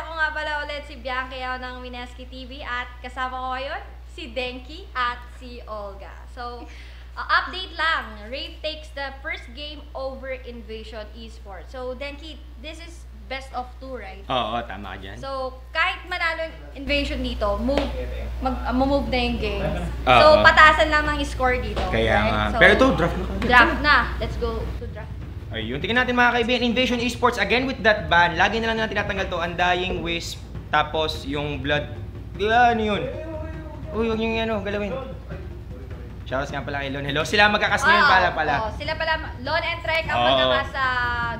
ako nga pala ulit si Bianca Yao ng Mineski TV at kasama ko ngayon si Denki at si Olga. So, update lang. Rave takes the first game over Invasion Esports. So, Denki, this is best of 2, right? Oo, tama ka dyan. So, kahit manalo yung Invasion dito, move na yung game. So, patasan lang ng score dito. Kaya right? nga. So, pero ito, draft na kagad. Draft na. Let's go to draft. Ayun, tingnan natin mga kaibigan, Invasion Esports again with that ban. Lagi na lang natin tinatanggal to, Undying Wisp, tapos yung Blood. Ano yun? Uy, huwag yung galawin. Shoutouts nga pala kay Lon. Hello, sila magkakas ngayon pala. Sila pala, Lon and Trike ang magkakas sa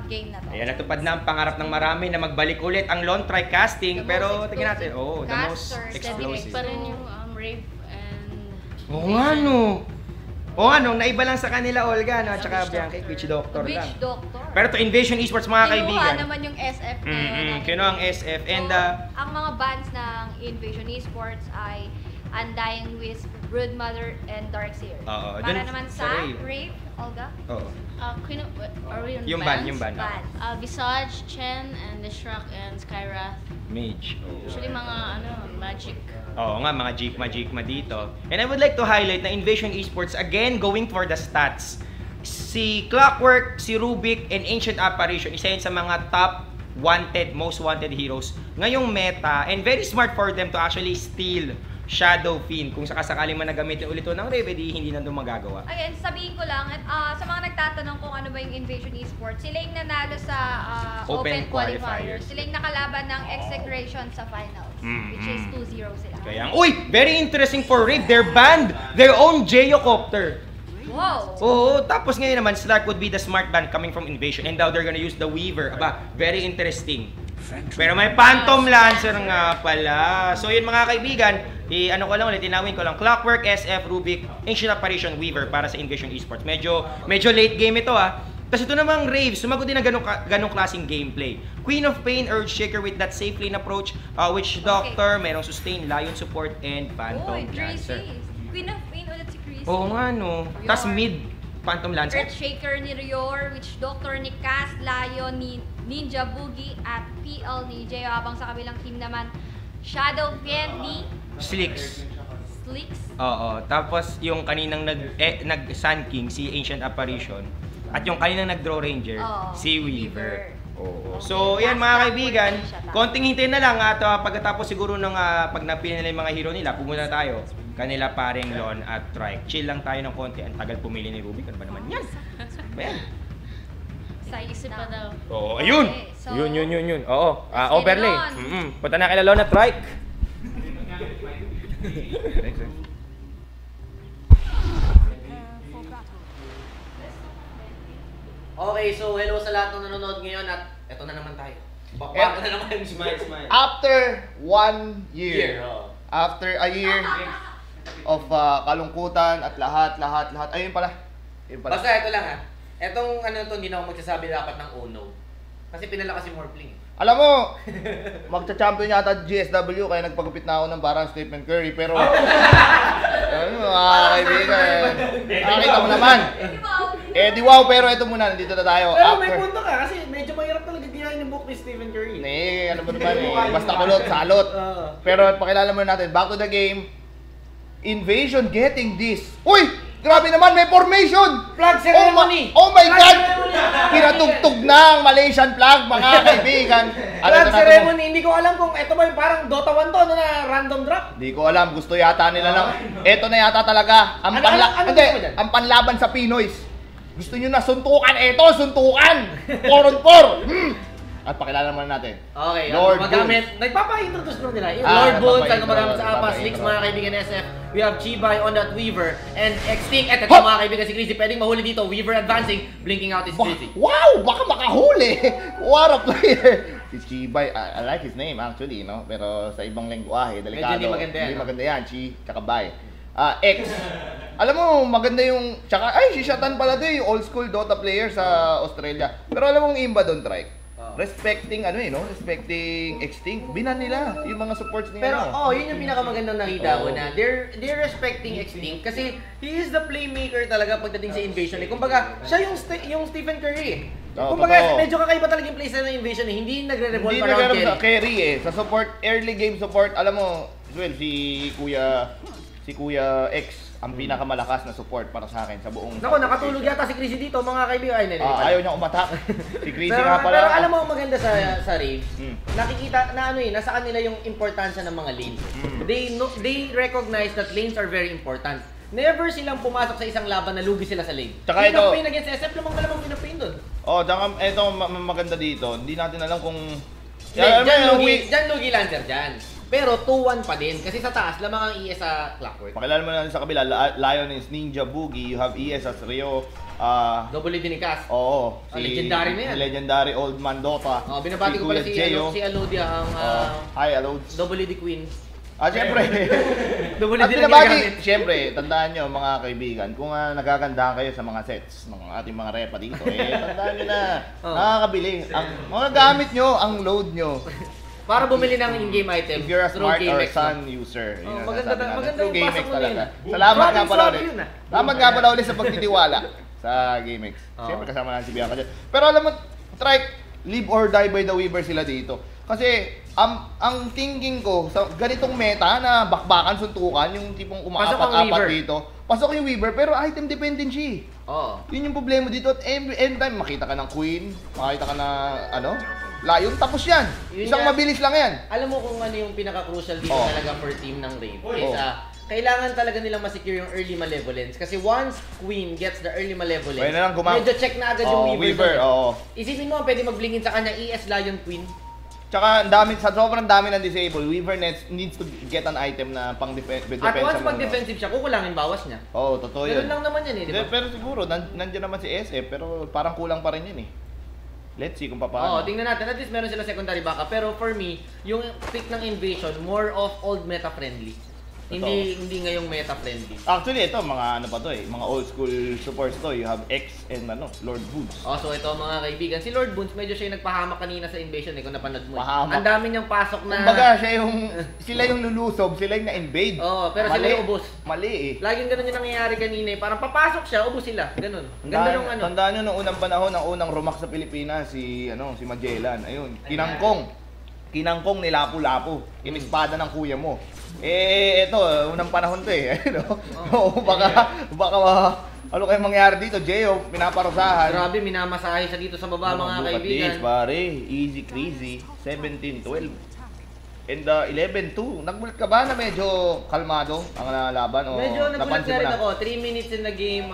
game na to. Ayan, natupad na ang pangarap ng marami na magbalik ulit ang Lon Trike casting. Pero tingnan natin, the most explosive. Pa rin yung Rave and... Oo nga no. Oo nga no, naiba lang sa kanila Olga, no? At saka Bianca, Witch Doctor lang. Witch Doctor. Pero to Invasion Esports mga kaibigan. Kinuha naman yung SF ngayon. Kinuha ang SF and ang mga bands ng Invasion Esports ay Undying Wisp, Broodmother, and Darkseer. Para naman sa Rave, Olga? Oo. Are we on yung band. Visage, Chen, and Lishrak, and Skyrath. Mage. Actually mga magic. Oo nga, mga Jigma dito. And I would like to highlight na Invasion Esports, again, going for the stats. Si Clockwork, si Rubik, and Ancient Apparition, isa yun sa mga top most wanted heroes ngayong meta. And very smart for them to actually steal Shadow Fiend. Kung sakasakaling man nagamitin ulit ito ng Rave, hindi na doon magagawa. Again, sabihin ko lang, sa mga nagtatanong kung ano ba yung Invasion Esports, sila yung nanalo sa Open Qualifiers. Sila yung nakalaban ng Execration sa finals, which is 2-0 sila. Kaya, very interesting for Rave. They're banned their own Geocopter. Wow! Oo, tapos ngayon naman, Slark would be the smart band coming from Invasion. And now they're gonna use the Weaver. Aba, very interesting. Pero may Phantom Lancer nga pala. So yun mga kaibigan, tinawin ko lang, Clockwork, SF, Rubik, Ancient Apparition, Weaver para sa Invasion Esports. Medyo late game ito Tapos ito namang Rave, sumagot din ng ganong klaseng gameplay. Queen of Pain, Earthshaker with that safe lane approach, Witch Doctor, merong Sustain, Lion Support, and Phantom Lancer. Queen of Pain ulit si Chrissy. Oo nga no. Tapos mid, Phantom Lancer. Earthshaker ni Rior, Witch Doctor ni Cass, Lion ni Ninja Boogie, at PL ni Jeyo. Habang sa kabilang team naman, Shadow Fiend ni Slicks. Oo. Tapos yung kaninang nag-Sun King, si Ancient Apparition. At yung kaninang nag-Draw Ranger, si Weaver. Oo. So, yan mga kaibigan, konting hintayin na lang at pagkatapos siguro ng pag napili nila yung mga hero nila, pumunta tayo. Kanila paring Lon at Trike. Chill lang tayo ng konti. Ang tagal pumili ni Rubik. Ano ba naman yan? Ayan. Sa isip pa daw. Oo, ayun! Okay, so, yun. Oo, overlay. Punta na kila Lon at Trike. Okay, so hello sa lahat ng nanonood ngayon at eto na naman tayo. Bakbak na naman yung smile. After 1 year. After a year of kalungkutan at lahat. Ayun pala. Basta ito lang Etong hindi na ako magsasabi dapat ng oh no. Kasi pinala kasi Morphling. Alam mo, magcha-champion yata GSW kaya nagpagupit na ako ng parang Stephen Curry. Pero, mga kaibigan, nakakita mo naman. Di wow, pero ito muna, nandito na tayo. Pero may punto ka kasi medyo mahirap talaga diyan yung book ni Stephen Curry. Ano ba naman basta kulot, salot. Pero pakilala muna natin, back to the game. Invasion getting this. Uy! Grabe naman, may formation! Flag ceremony! Oh my God! Pinatugtog na ang Malaysian flag, mga kaibigan. Flag ceremony, hindi ko alam kung ito ba yung parang Dota 1 to, na random drop? Hindi ko alam, gusto yata nila lang. Ito na yata talaga, ang panlaban sa Pinoys. Gusto nyo na suntukan, suntukan! 4-on-4! At pakilala naman natin. Okay, Lord magamit. Nagpapa-introduce nila. Lord Bones, ang gumagamit sa Apas, Leaks, mga kaibigan SF. We have Chibay on that Weaver. And Extinct, ito mga kaibigan si Chrissy. Pwedeng mahuli dito. Weaver advancing, blinking out is Chrissy. Wow! Baka makahuli! What a player! Si Chibay, I like his name actually, no? Pero sa ibang lengguwahe, delikado. Medyo hindi maganda yan. Chi, tsaka Bay. X. Alam mo, maganda yung... Tsaka, si Shatan pala doon, yung old school Dota player sa Australia. Pero alam mo yung imba doon, Trike? Respecting respecting Extinct, binan nila yung mga supports nila. Pero yun yung pinakamagandang nakita ko na they're respecting Extinct kasi he is the playmaker talaga pagdating sa Invasion. Kumbaga, siya yung Stephen Curry. Kumbaga, medyo kakaiba talaga yung playstyle ng Invasion eh. Hindi nagre-revolve Hindi around nagkaroon carry. sa carry eh. Sa support, early game support, alam mo, well, si Kuya X ang pinakamalakas na support para sa akin sa buong... Nako, nakatulog yata si Chrissy dito, mga kaibigan. Ay, ayaw niya umatak. Si Chrissy pero, nga pala. pero alam mo ang maganda sa Rave, Mm. nakikita na nasa kanila yung importansya ng mga lanes. They recognize that lanes are very important. Never silang pumasok sa isang laban na lugi sila sa lane. Tsaka ito- Pinapain against SF, lamang pinapain doon. Tsaka ito maganda dito. Hindi natin alam kung... Diyan lugi Lancer dyan. Pero 2-1 pa din. Kasi sa taas, lamang ang ES sa Clockwork. Pakilala mo na sa kabila, Lion is Ninja Boogie, you have ES as Rio. Double Dinikas. Oo. Legendary na yan. Legendary Old Man Dota. Binabati ko pala Kuya Jeyo. si Alodia, ang Hi, Alods. Double D Queen. Siyempre. Double At D na binabati, ginagamit. siyempre, tandaan nyo mga kaibigan, kung nagagandahan kayo sa mga sets ng ating mga repa dito, tandaan nyo na, nakakabili. Ang mga gamit nyo, ang load nyo. Para bumili ng in-game item. If you're a through smart or GameX, sun user, yun ang maganda sasabi natin. maganda Through yung GameX pasok mo talaga. yun. Salamat nga Province pala Rock ulit. yun, Salamat nga pala ulit sa pagtitiwala sa GameX. Siyempre kasama natin si Bianca dyan. Pero alam mo, Trike, live or die by the Weaver sila dito. Kasi ang thinking ko sa ganitong meta na bakbakan, suntukan, yung tipong Pasok ang umaapat-apat Weaver. dito. Pasok yung Weaver, pero item dependent siya. Oo. Yun yung problema dito. At every time makita ka ng Queen, makita ka na Lion, tapos yan. Yun Isang yan. mabilis lang yan. Alam mo kung ano yung pinaka-crucial dito Oh. talaga for team ng Rave? Is kailangan talaga nilang ma-secure yung early malevolence. Kasi once Queen gets the early malevolence, Pwede na lang medyo check na agad yung Weaver. oo. Isipin mo, pwede maglingin sa kanya ES Lion Queen. Tsaka sa sobrang dami ng disable, Weaver needs to get an item na pang defense. At once mag-defensive siya, kukulangin bawas niya. Oo, totoo yun. Ganun lang naman yan eh, di ba? Pero siguro, nandiyan naman si SF, pero parang kulang pa rin yun eh. Let's see kung paano. Oo, tingnan natin. At least meron sila secondary backup. Pero for me, yung pick ng Invasion, more of old meta friendly. Hindi ngayong meta friendly. Actually, ito, mga ano pa to eh, mga old school supports to. You have X and Lord Boons. So ito mga kaibigan, si Lord Boons, medyo siya yung nagpahamak kanina sa Invasion kung napanood mo. Pahamak. Ang dami niyang pasok na... Kumbaga, sila yung lulusob, sila yung na-invade. Oo, pero sila yung ubos. Mali eh. Laging ganun yung nangyayari kanina eh. Parang papasok siya, ubos sila. Ganun. Ang ganda nung ano. Tandaan nyo nung unang panahon, ang unang rumak sa Pilipinas, si Magellan. Ayun, kinangkong ni Lapu-Lapu. Inispada ng kuya mo. Ito, unang panahon to eh. Baka ano kayong mangyari dito? Jeyo, pinaparusahan. Grabe, minamasahe siya dito sa baba mga Look at kaibigan. this, pare. Easy crazy. 17-12. And 11-2. Nagulat ka ba na medyo kalmado ang laban? O Medyo nagulat napansin na mo rin ako. 3 minutes in the game.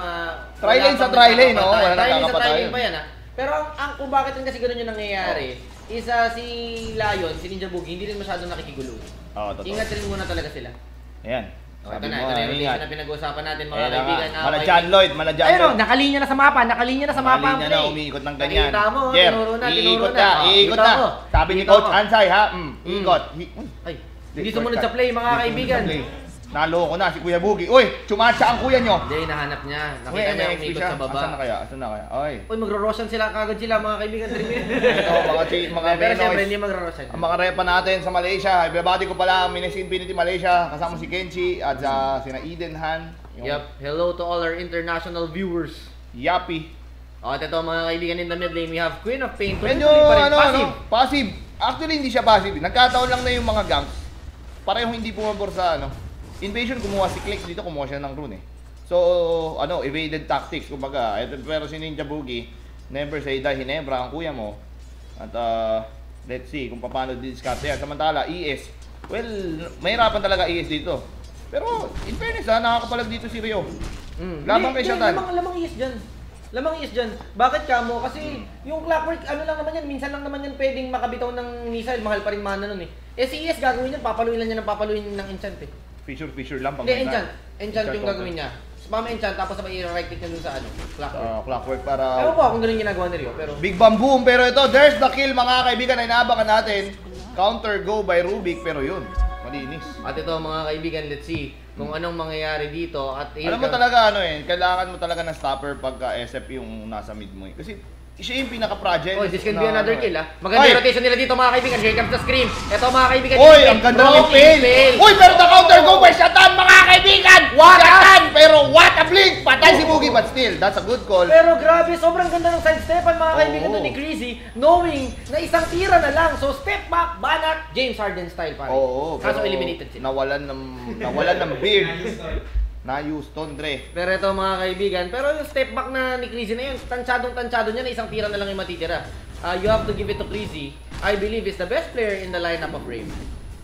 Tri-lane sa tri-lane, no? Wala Tri-lane sa nakakapatay. tri-lane pa yan, ha? Pero kung bakit rin kasi ganun yung nangyayari, isa si Lion, si Ninja Boogie, hindi rin masyadong nakikigulo. Oo, totoo. Ingat rin muna talaga sila. Ayan. Ito Sabi na, mo, ito na yung ingat. rotation na pinag-uusapan natin mga Ayan na kaibigan. nga. Mala John Lloyd, mala John Ayun, Lloyd. nakalinya na sa mapa ang Mali play. na umiikot ng ganyan. Nakita mo, Jeff, tinuro na. iikot Oh, na, iikot kita na. mo. Sabi ni Kita Coach mo. Ansay, ha? Ikot. Ay, hindi sumunod sa play mga kaibigan. Naloko na si Kuya Boogie. Uy, chumatsa ang kuya nyo. Hindi, nahanap niya. Uy, Nakita niya may umikot siya. sa baba. Asan na kaya? Asan na kaya? Oy. Uy, magro-roshan sila kagad sila mga kaibigan. 3 minutes. Ito, mga Pero siyempre, Menoys. hindi magro-roshan. Ang mga repa natin sa Malaysia, ibabati ko pala ang Minis Infinity Malaysia, kasama si Kenchi at sina Eden Han. Yup, hello to all our international viewers. Yappy. At ito mga kaibigan in the mid lane, we have Queen of Pain. Medyo, Tuloy-tuloy pa rin, passive. passive. Actually, hindi siya passive. Nagkataon lang na yung mga ganks. Parehong hindi pumabor sa Invasion, kumuha si Click dito, kumuha siya ng rune eh. So, evaded tactics, kumbaga. Pero si Ninja Boogie, never say die, Hinebra ang kuya mo. At let's see kung paano discard yan. Samantala, ES, well, mahirapan talaga ES dito. Pero, in fairness nakakapalag dito si Rio. Lamang kay Shatan. Lamang ES dyan. Lamang ES dyan. Bakit kamo? Kasi yung Clockwork, ano lang naman yan, minsan lang naman yan pwedeng makabitaw ng missile, mahal pa rin mana nun eh. Si ES gagawin yan, papaluin lang niya ng papaluin ng enchant eh. Fissure lang pang Hindi, enchant. Enchant yung gagawin niya. Spam enchant, tapos sabay i-right click niya dun sa Clockwork. Clockwork para... Ewan ko kung ganun ginagawa ni Rio, pero... Big Bang Boom, pero ito, there's the kill mga kaibigan na inaabangan natin. Counter go by Rubik, pero yun, malinis. At ito mga kaibigan, let's see kung anong mangyayari dito. At Alam mo talaga kailangan mo talaga ng stopper pagka SF yung nasa mid mo eh. Kasi siya yung pinaka-fragile. Oh, this can be another kill ah. Oy! Maganda yung rotation nila dito mga kaibigan. Here comes the scream. Ito mga kaibigan. Uy, ang ganda ng fail! Uy, pero the counter go by Shatan, mga kaibigan! Shatan! Pero what a blink! Patay si Boogie, but still, that's a good call. Pero grabe, sobrang ganda ng sidestepan mga kaibigan Oo. doon ni Greasy, knowing na isang tira na lang. So step back, banak, James Harden style pare. Oo, Kaso pero eliminated sila. nawalan ng beard na Houston, Dre. Pero ito mga kaibigan, pero yung step back na ni Greasy na yun, tansyado niya na isang tira na lang yung matitira. You have to give it to Greasy. I believe is the best player in the lineup of Rave.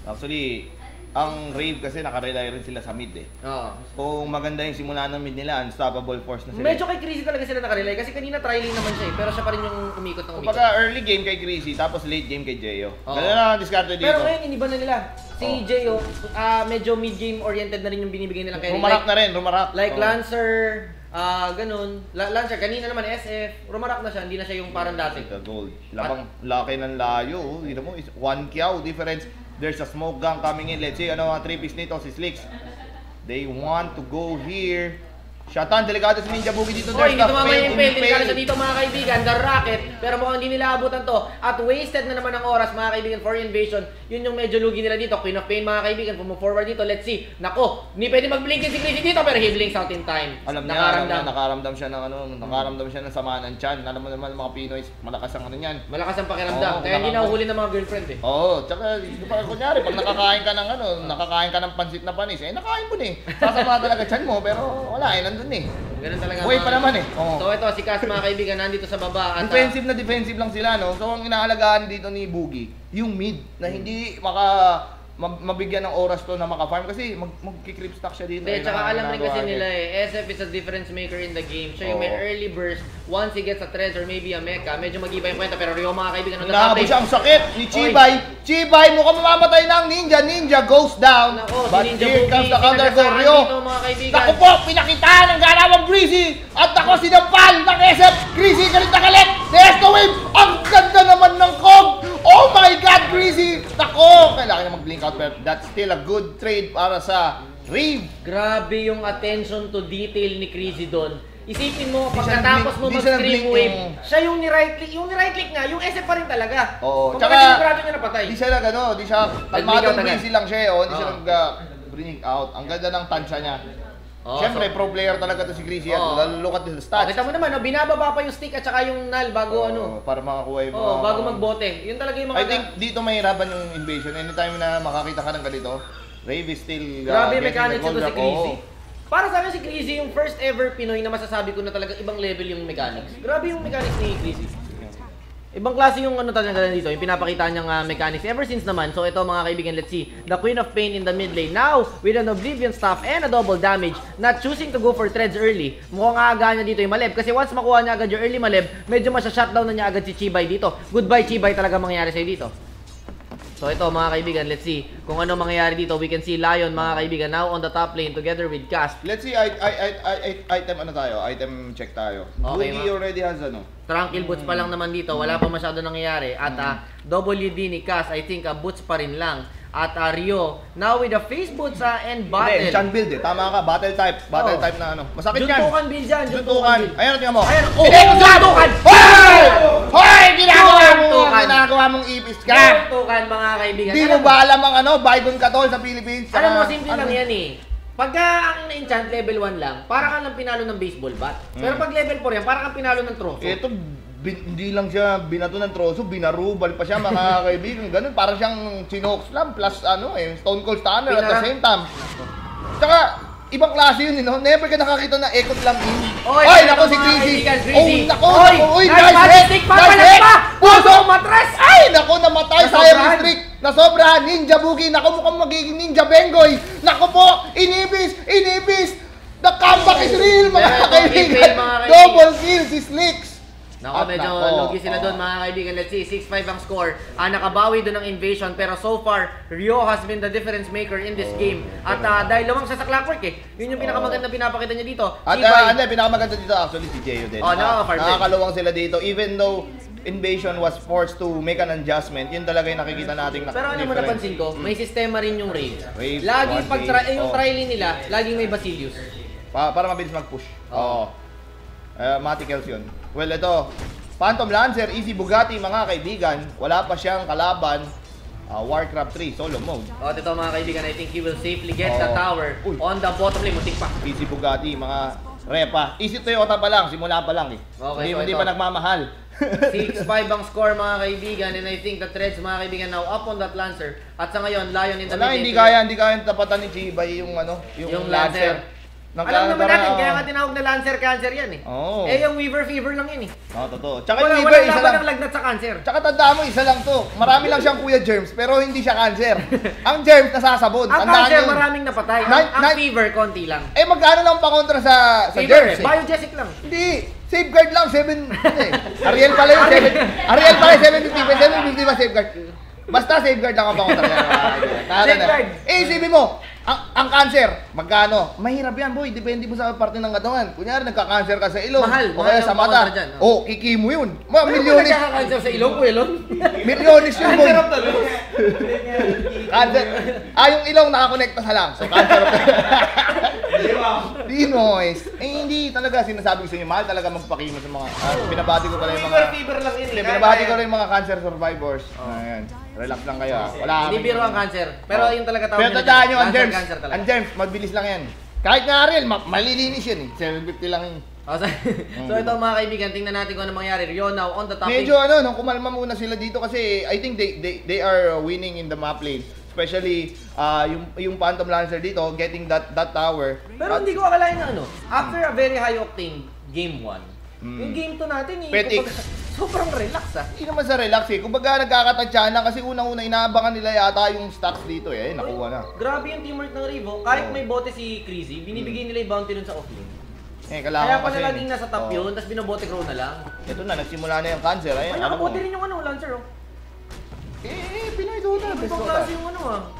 Actually, ang Rave kasi nakarely rin sila sa mid eh. Oo. Kung maganda yung simula ng mid nila, unstoppable force na sila. Medyo kay Greasy talaga sila nakarelay kasi kanina trialing naman siya eh, pero siya pa rin yung umikot ng umikot. Kumbaga early game kay Greasy, tapos late game kay Jeyo. Oo. Ganun lang ang diskarte dito. Pero ngayon, iniba na nila. Si Oo. Jeyo, medyo mid-game oriented na rin yung binibigay nilang kay Rumarak na rin, rumarak. Like Oo. Lancer, ganun. Lancer, kanina naman SF, rumarak na siya, hindi na siya yung parang dati. The gold. Laki ng layo. Oh. Yun mo, 1 kiaw difference. There's a smoke gun coming in. Let's see, ano ang 3-piece nito, si Slicks. They want to go here. Shatan, delikado si Ninja Boogie dito. Oy, There's dito the mamaya yung fail. fail. Delikado siya dito mga kaibigan. The Rocket. Pero mukhang hindi nila abutan to. At wasted na naman ang oras mga kaibigan for invasion. Yun yung medyo lugi nila dito. Queen of Pain mga kaibigan. Forward dito. Let's see. Nako, hindi pwede mag-blinkin si Greasy dito. Pero he blinks out in time. Alam niya, nakaramdam siya ng nakaramdam siya ng sama ng tiyan. Alam mo naman mga Pinoy, malakas ang ano niyan. Malakas ang pakiramdam. Oo, Kaya hindi nahuhuli ng mga girlfriend eh. Oo, tsaka kunyari, pag nakakain ka ng pansit na panis, nakain mo eh. Sasama talaga tiyan mo, pero wala nandun eh. Ganun talaga. Buhay mga pa naman kaibigan. eh. Oo. So ito, si Cass mga kaibigan, nandito sa baba. At, Defensive na defensive lang sila, no? So, ang inaalagaan dito ni Boogie, yung mid, na hindi mabigyan ng oras to na maka-farm kasi magki-creep stack siya dito. Hindi, tsaka alam rin kasi ginagawa nila niya. SF is a difference maker in the game. Siya yung may Oo. early burst. Once he gets a treasure, maybe a mecha, medyo mag-iba yung kwenta. Pero Rio mga kaibigan, on the top Nakabo lane. siya ang sakit ni Chibay. Chibay, mukhang mamamatay na ang ninja. Ninja goes down. Nako, si But Ninja here Boogie, comes the counter go, sinagasaan Rio. dito mga kaibigan. Naku po, pinakitaan ng galawang Greasy. At ako sinampal ng SF. Greasy, galit na galit. There's the wave. Ang ganda naman ng Kog. Oh my God, Greasy. Nako, kailangan niya mag-blink out. Pero that's still a good trade para sa Rave. Grabe yung attention to detail ni Crazy doon. Isipin mo, Di siya pagkatapos mo nag-blink- di siya mag-scream nag-blink wave, yung- siya yung ni-right click. Yung ni-right click nga, yung SF pa rin talaga. Oo. Kung Tsaka, sigurado niya napatay. Di siya di siya, Nag-blink kalmadong out agad. Greasy lang siya. Oh. Hindi siya Oo. nag-blink out. Ang ganda ng tansya niya. Oo, Siyempre, so- pro player talaga to si Greasy. Oo. Look at the stats. Kita mo naman, no, binababa pa yung stick at saka yung null bago ano. Para makakuha yung Oo, bago magbote. Yun talaga yung mga... I think dito mahirapan yung invasion. Anytime na makakita ka ng ganito, Rave is still Grabe getting mechanics the gold ito si drop. Crazy. Oo. Para sa akin si Crazy yung first ever Pinoy na masasabi ko na talaga ibang level yung mechanics. Grabe yung mechanics ni Crazy. Ibang klase yung ano talaga dito, yung pinapakita niyang mechanics ever since naman. So ito mga kaibigan, let's see. The Queen of Pain in the mid lane. Now, with an Oblivion Staff and a double damage, not choosing to go for threads early. Mukhang aagaan niya dito yung Maleb. Kasi once makuha niya agad yung early Maleb, medyo masya-shutdown na niya agad si Chibay dito. Goodbye Chibay talaga mangyayari sa'yo dito. So ito mga kaibigan, let's see kung ano mangyayari dito. We can see Lion mga kaibigan now on the top lane together with Casp. Let's see, item ano tayo? Item check tayo. Okay, Boogie ma. already has ano? Tranquil boots pa lang naman dito, wala pa masyado nangyayari. At WD ni Cass, I think boots pa rin lang. At Rio, now with the face boots and battle. Hindi, enchant build eh. Tama ka, battle type. Battle Oh. type na ano. Masakit yan. Juntukan build yan, Juntukan. build. Ayan, tingnan mo. Ayan, Hindi, juntukan! Hoy! Hoy! Ginagawa mo! Juntukan! Ginagawa mong ipis ka! Juntukan mga kaibigan. Hindi mo ba alam ang ano? Bygone Katol sa Philippines? Alam mo, Saka, simple ano? lang yan eh. Pagka ang na-enchant level 1 lang, para kang lang pinalo ng baseball bat. Pero pag level 4 yan, para kang pinalo ng troso. Ito, hindi lang siya binato ng troso, binarubal pa siya mga kaibigan. Ganun, parang siyang Chinook Slam plus ano Stone Cold Stunner at the same time. Tsaka, ibang klase yun, no? Never ka nakakita na Echo Slam in. Oy, Oy, ano nako si mga Greasy. kaibigan, Oh, Greasy. nako, Oy, nako, uy, nice nice magic hit! stick, Nice papalag hit! pa! Puso, Puso! matras! Ay, nako, namatay sa Nasobrahan. Heaven Streak. Nasobrahan, Ninja Boogie. Nako, mukhang magiging Ninja Bengoy. Nako po, inibis, inibis. The comeback is real, mga Pero ito, kaibigan. ipil, mga kaibigan. Double kill si Slicks. Nako, At medyo nako, lugi sila oo. doon mga kaibigan. Let's see, 6-5 ang score. Nakabawi doon ng invasion. Pero so far, Rio has been the difference maker in this game. At dahil lumang siya sa clockwork yun yung pinakamaganda pinapakita niya dito. At Chibay. hindi, pinakamaganda dito actually si Jeyo din. Oh, nakaka-farm din. Nakakalawang sila dito. Even though Invasion was forced to make an adjustment, yun talaga yung nakikita nating Pero ano mo napansin ko, may sistema rin yung Rave. Rave, Lagi one pag phase, yung oh. trialing nila, laging may Basilius. Para mabilis mag-push. Oo. Oo. Maticals yun. Well, ito. Phantom Lancer, Easy Bugatti mga kaibigan. Wala pa siyang kalaban. Warcraft 3, solo mode. O, ito mga kaibigan, I think he will safely get the Oo. tower Uy. on the bottom lane. Muntik pa. Easy Bugatti, mga repa. Easy Toyota pa lang, simula pa lang eh. Okay, so Hindi ito. pa nagmamahal. 6-5 ang score mga kaibigan, and I think the Threads mga kaibigan now up on that Lancer. At sa ngayon, Lion in the Wala, mid hindi kaya tapatan ni Chibay yung Yung Lancer. Alam naman natin, kaya nga tinawag na Lancer Cancer yan eh. Oo. Eh, yung Weaver Fever lang yun eh. Totoo. Tsaka Wala, yung Weaver, walang isa laban lang. ng lagnat sa cancer. Tsaka tandaan mo, isa lang to. Marami lang siyang Kuya Germs, pero hindi siya cancer. Ang germs nasasabon. Ang Tandaan cancer, yun. maraming napatay. Ang fever, konti lang. Eh, magkano lang pa kontra sa Fever, germs eh? biogesic lang. Hindi. Safeguard lang, 7. Ariel pala yung 7. Ariel pala yung 750. 750 ba safeguard? Basta safeguard lang ang pangontra niya. Safeguard. Eh, isipin mo, ang cancer, magkano? Mahirap yan, boy. Depende mo sa parte ng katawan. Kunyari, nagka-cancer ka sa ilong. Mahal, O kaya mahal sa ang mata. pangontra dyan, Oh, kikimo yun. Mga Pero kung milyones. nagkaka-cancer sa ilong, Kuelon? Milyones yun, boy. Cancer. Yung ilong nakakonekta sa lungs. So, cancer of Dinoys. Eh, hindi talaga sinasabi ko sa inyo. Mahal talaga magpakimo sa mga... binabati ko pala yung mga... Fever lang yun Hindi, eh. binabati ko rin yung mga cancer survivors. Ayan. Relax lang kayo. Wala Hindi kami- biro ang cancer. Pero Oh. yun talaga tawag Pero nila tandaan dyan. nyo, ang Lancer germs. cancer talaga. Ang germs, mabilis lang yan. Kahit nga Ariel, malilinis yan eh. 750 lang yun. So ito mga kaibigan, tingnan natin kung ano mangyari. Rio now on the top Medyo lane. nung kumalma muna sila dito kasi I think they are winning in the map lane. Especially yung Phantom Lancer dito getting that tower. Pero hindi ko akalain na after a very high octane game 1, yung game 2 natin Petix. sobrang relax ah. Hindi naman sa relax eh. Kumbaga nagkakatansya na kasi unang-una inaabangan nila yata yung stocks dito eh. Nakuha na. Grabe yung teamwork ng Revo. Kahit may bote si Crazy, binibigay nila yung bounty dun sa offlane. Kailangan Kaya kasi. pala laging nasa top yun, tapos binobote crow na lang. Ito na, nagsimula na yung cancer. Ay, Ayun, nakabote rin yung Lancer oh. Pinoy Dota. Best Ibang Dota. klase yung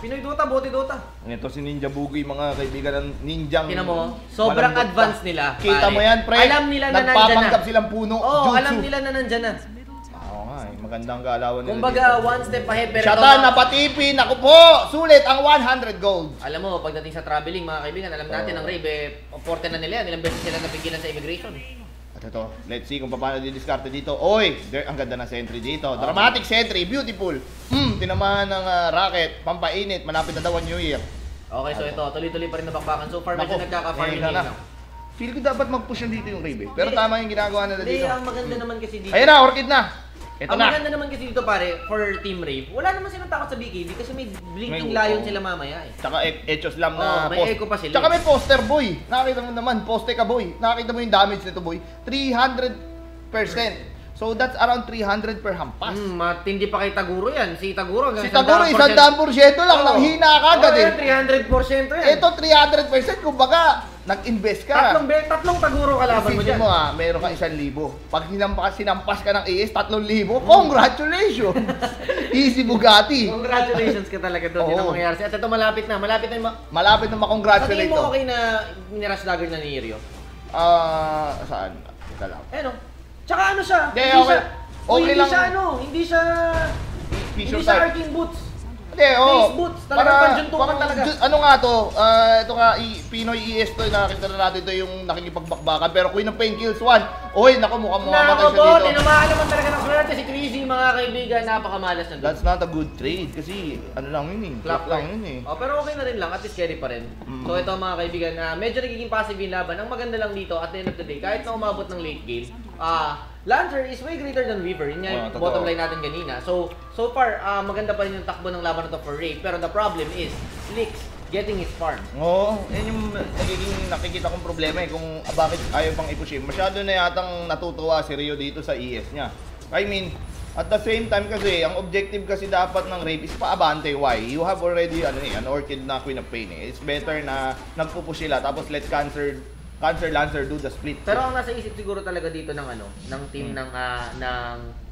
Pinoy Dota, bote Dota. Ito si Ninja Bugoy, mga kaibigan ng ninjang. Tingnan mo, sobrang malambot advanced pa. nila. Kita pare. mo yan, pre. Alam nila na nandyan na. Nagpapanggap silang puno. Oo, jutsu. alam nila na nandyan na. Oo nga, magandang galawan nila Kumbaga, dito. one step ahead. Pero Shatan ito, na patipin, ako po! Sulit ang 100 gold. alam mo, pagdating sa traveling, mga kaibigan, alam natin ang Rave, porte na nila yan. Ilang beses sila napigilan sa immigration. At ito, let's see kung paano didiskarte dito. Oy, ang ganda ng sentry dito. Dramatic sentry, beautiful. Tinamaan ng racket, pampainit, malapit na daw ang New Year. Okay, so ito, tuloy-tuloy pa rin nabakbakan. So far, medyo Naku, nagkaka-farming ngayon game na. lang. Feel ko dapat mag-push yan dito yung Rave eh. Pero tama yung ginagawa nila Hindi, dito. ang maganda naman kasi dito. Ayan na, Orchid na. Ito Ang na. maganda naman kasi dito pare, for Team Rave, wala naman silang takot sa BKB kasi may blinking May- lion oo. sila mamaya eh. Tsaka Echos Lam na may echo pa sila. Tsaka may poster boy. Nakita mo naman, poste ka boy. Nakita mo yung damage nito boy. 300%. So that's around 300 per hampas. Matindi pa kay Taguro yan. Si Taguro hanggang Si Taguro, 100% lang nang hina kagad eh. 300% yan. Ito 300%, kumbaga, nag-invest ka. Tatlong Taguro kalaban mo Isipin dyan. mo meron ka 1,000. Pag sinampas ka ng AS, 3,000. Congratulations! Easy Bugatti. Congratulations ka talaga doon. Yun ang Oo. mangyayari. At ito malapit na yung Malapit na Sa makongratulate tingin mo to. okay na ni-rush dagger na ni Irio? Saan? Ika lang. Eh no? Tsaka ano siya? Hindi, Hindi okay. siya, Okay hindi lang. siya hindi siya Fisher hindi siya type. arcing boots. Hindi, Face boots. Talagang panjuntukan talaga. Ano nga to? Ito nga, Pinoy ES to. Nakita na natin ito yung nakikipagbakbakan. Pero Queen of Pain kills one. Oy, naku, mukhang mamamatay Nako siya po, dito. tinamaan naman talaga ng swerte si Crazy, mga kaibigan. Napakamalas na doon. That's not a good trade kasi ano lang yun eh. Clock lang yun eh. Oh, pero okay na rin lang, at least carry pa rin. So ito mga kaibigan, medyo nagiging passive yung laban. Ang maganda lang dito, at the end of the day, kahit na umabot ng late game, Lancer is way greater than Weaver. Yun nga yung Totoo. bottom line natin kanina. So far, maganda pa rin yung takbo ng laban na to for Ray. Pero the problem is, Slicks getting his farm. Oo, yan yung nagiging nakikita kong problema eh kung bakit ayaw pang i-push. Masyado na yatang natutuwa si Rio dito sa ES niya. I mean, at the same time kasi, ang objective kasi dapat ng Rave is paabante. Why? You have already an Orchid na Queen of Pain eh. It's better na nagpupush sila tapos let Cancer Lancer do the split. Pero ang nasa isip siguro talaga dito ng team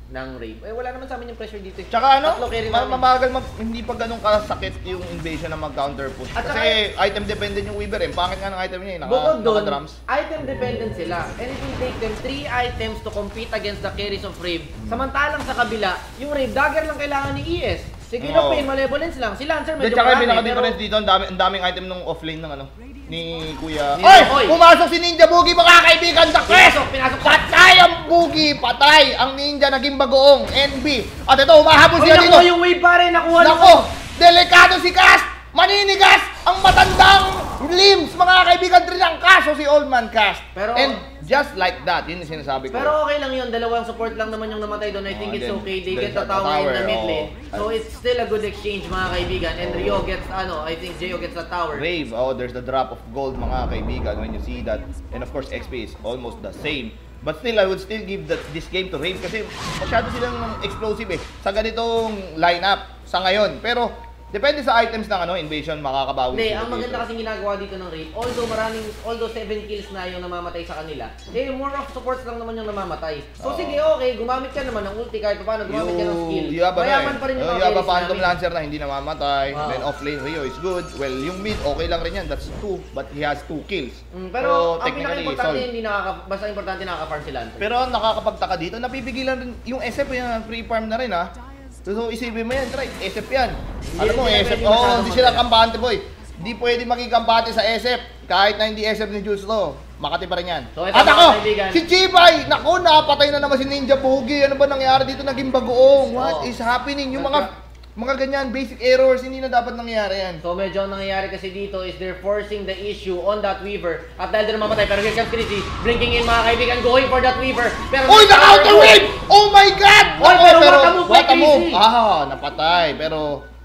ng Rave. Eh wala naman sa amin yung pressure dito. Tsaka Tatlo carry namin. mamagal hindi pa ganun kasakit yung invasion na mag-counter push. At Kasi item dependent yung Weaver eh. Pangit nga ng item niya eh. Bukod doon, Naka-drums. item dependent sila. And it will take them 3 items to compete against the carries of Rave. Samantalang sa kabila, yung Rave dagger lang kailangan ni ES. Si Kilopin, Malevolence lang. Si Lancer Then medyo tsaka yung marami. pinaka-difference dito, ang daming item ng offlane ng ano, ni Kuya. Ni- Oy! Oy! Pumasok si Ninja Boogie mga kaibigan sa quest! Pinasok. Patay ang Boogie! Patay! Ang Ninja naging bagoong NB. At ito, umahabol Uy, sila dito. nakuha yung wave pare, nakuha Nako! Delikado si Cast! Maninigas! Ang matandang limbs mga kaibigan rin ang kaso si Old Man Cast. Pero- And just like that, yun yung sinasabi ko. Pero okay lang yun, dalawang support lang naman yung namatay doon. I think it's then, okay. They there's get the the tower in the tower, mid lane. oo. So it's still a good exchange mga kaibigan. And Rio gets, I think J.O. gets the tower. Rave, there's the drop of gold mga kaibigan when you see that. And of course, XP is almost the same. But still, I would still give this game to Rave kasi masyado silang explosive sa ganitong lineup sa ngayon. Pero depende sa items ng invasion, makakabawi Hindi, sila ang maganda dito. kasing ginagawa dito ng Raid, although 7 kills na yung namamatay sa kanila, more of supports lang naman yung namamatay. So Oo. sige, okay, gumamit ka naman ng ulti kahit paano, gumamit ka ng skill. You have Mayaman pa rin yung mga you have a carries Phantom namin. Lancer na hindi namamatay. Wow. Then offlane Rio is good. Well, yung mid, okay lang rin yan. That's 2. But he has 2 kills. Pero ang technically, pinaka-importante, solved. basta importante nakaka-farm sila. Pero ang nakakapagtaka dito, napipigilan rin yung SF yung free farm na rin So isipin mo yan, try, SF yan. Alam mo, sila SF, pwede masyado hindi sila magdala. kampante boy. Hindi pwede maging kampante sa SF. Kahit na hindi SF ni Jules to. Makati pa rin yan. So, ito, At mga ako, kaibigan. si Chibay! Naku, napatay na naman si Ninja Boogie. Ano ba nangyari dito? Naging bagoong. What Oo. is happening? Yung mga ganyan, basic errors, hindi na dapat nangyari yan. So medyo ang nangyayari kasi dito is they're forcing the issue on that Weaver. At dahil doon mamatay, pero here comes Chrissy, blinking in mga kaibigan, going for that Weaver. Pero Uy, na-counter win! Oh my God! Oy, Naku, pero what a move by what a move. Chrissy. Napatay. Pero